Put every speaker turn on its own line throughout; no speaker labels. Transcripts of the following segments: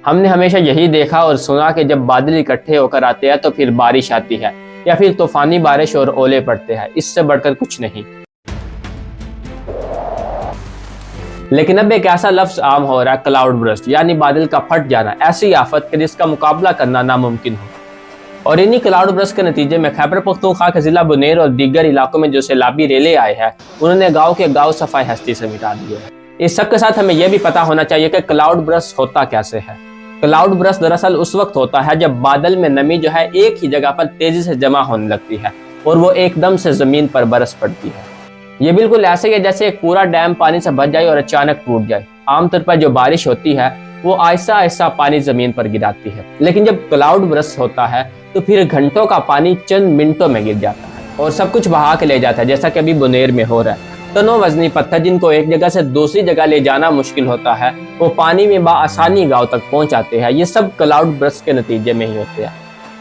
ہم نے ہمیشہ یہی دیکھا اور سنا کہ جب بادل اکٹھے ہو کر آتے ہیں تو پھر بارش آتی ہے یا پھر طوفانی بارش اور اولے پڑتے ہیں، اس سے بڑھ کر کچھ نہیں۔ لیکن اب ایک ایسا لفظ عام ہو رہا ہے، کلاؤڈ برسٹ، یعنی بادل کا پھٹ جانا، ایسی آفت کہ جس کا مقابلہ کرنا ناممکن ہو۔ اور انہی کلاؤڈ برسٹ کے نتیجے میں خیبر پختونخوا کے ضلع بنیر اور دیگر علاقوں میں جو سیلابی ریلے آئے ہیں، انہوں نے گاؤں کے گاؤں صفائی ہستی سے مٹا دیے ہیں۔ اس سب کے ساتھ ہمیں یہ بھی پتا ہونا چاہیے کہ کلاؤڈ برسٹ ہوتا کیسے ہے۔ کلاؤڈ برسٹ دراصل اس وقت ہوتا ہے جب بادل میں نمی جو ہے ایک ہی جگہ پر تیزی سے جمع ہونے لگتی ہے اور وہ ایک دم سے زمین پر برس پڑتی ہے۔ یہ بالکل ایسے ہی ہے جیسے ایک پورا ڈیم پانی سے بھر جائے اور اچانک ٹوٹ جائے۔ عام طور پر جو بارش ہوتی ہے وہ آہستہ آہستہ پانی زمین پر گراتی ہے، لیکن جب کلاؤڈ برسٹ ہوتا ہے تو پھر گھنٹوں کا پانی چند منٹوں میں گر جاتا ہے اور سب کچھ بہا کے لے جاتا ہے، جیسا کہ ابھی بنیر میں ہو رہا ہے۔ ٹنوں وزنی پتھر جن کو ایک جگہ سے دوسری جگہ لے جانا مشکل ہوتا ہے، وہ پانی میں بآسانی گاؤں تک پہنچ جاتے ہیں۔ یہ سب کلاؤڈ برسٹ کے نتیجے میں ہی ہوتے ہیں۔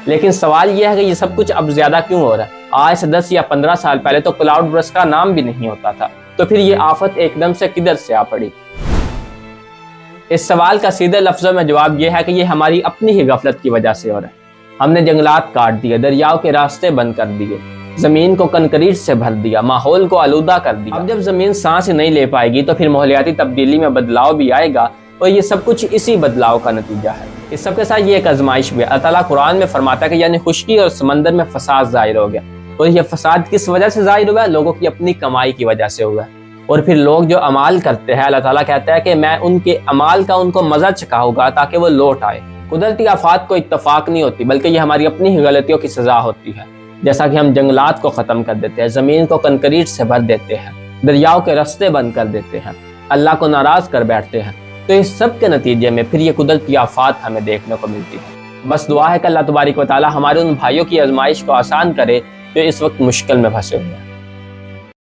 لیکن سوال یہ ہے کہ یہ سب کچھ اب زیادہ کیوں ہو رہا ہے؟ آج سے 10 یا 15 سال پہلے تو کلاؤڈ برسٹ کا نام بھی نہیں ہوتا تھا، تو پھر یہ آفت ایک دم سے کدھر سے آ پڑی؟ اس سوال کا سیدھے لفظوں میں جواب یہ ہے کہ یہ ہماری اپنی ہی غفلت کی وجہ سے ہو رہا ہے۔ ہم نے جنگلات کاٹ دیے، دریاؤں کے راستے بند کر دیے، زمین کو کنکریٹ سے بھر دیا، ماحول کو آلودہ کر دیا۔ اب جب زمین سانس نہیں لے پائے گی تو پھر ماحولیاتی تبدیلی میں بدلاؤ بھی آئے گا، اور یہ سب کچھ اسی بدلاؤ کا نتیجہ ہے۔ اس سب کے ساتھ یہ ایک آزمائش بھی ہے۔ اللہ تعالیٰ قرآن میں فرماتا ہے کہ یعنی خشکی اور سمندر میں فساد ظاہر ہو گیا، اور یہ فساد کس وجہ سے ظاہر ہوا ہے؟ لوگوں کی اپنی کمائی کی وجہ سے ہوا ہے۔ اور پھر لوگ جو اعمال کرتے ہیں، اللہ تعالیٰ کہتا ہے کہ میں ان کے اعمال کا ان کو مزہ چکھاؤں گا تاکہ وہ لوٹ آئے۔ قدرتی آفات کو اتفاق نہیں ہوتی، بلکہ یہ ہماری اپنی ہی غلطیوں کی سزا ہوتی ہے۔ جیسا کہ ہم جنگلات کو ختم کر دیتے ہیں، زمین کو کنکریٹ سے بھر دیتے ہیں، دریاؤں کے راستے بند کر دیتے ہیں، اللہ کو ناراض کر بیٹھتے ہیں، تو اس سب کے نتیجے میں پھر یہ قدرتی آفات ہمیں دیکھنے کو ملتی ہے۔ بس دعا ہے کہ اللہ تبارک و تعالیٰ ہمارے ان بھائیوں کی آزمائش کو آسان کرے جو اس وقت مشکل میں پھنسے ہوئے ہیں۔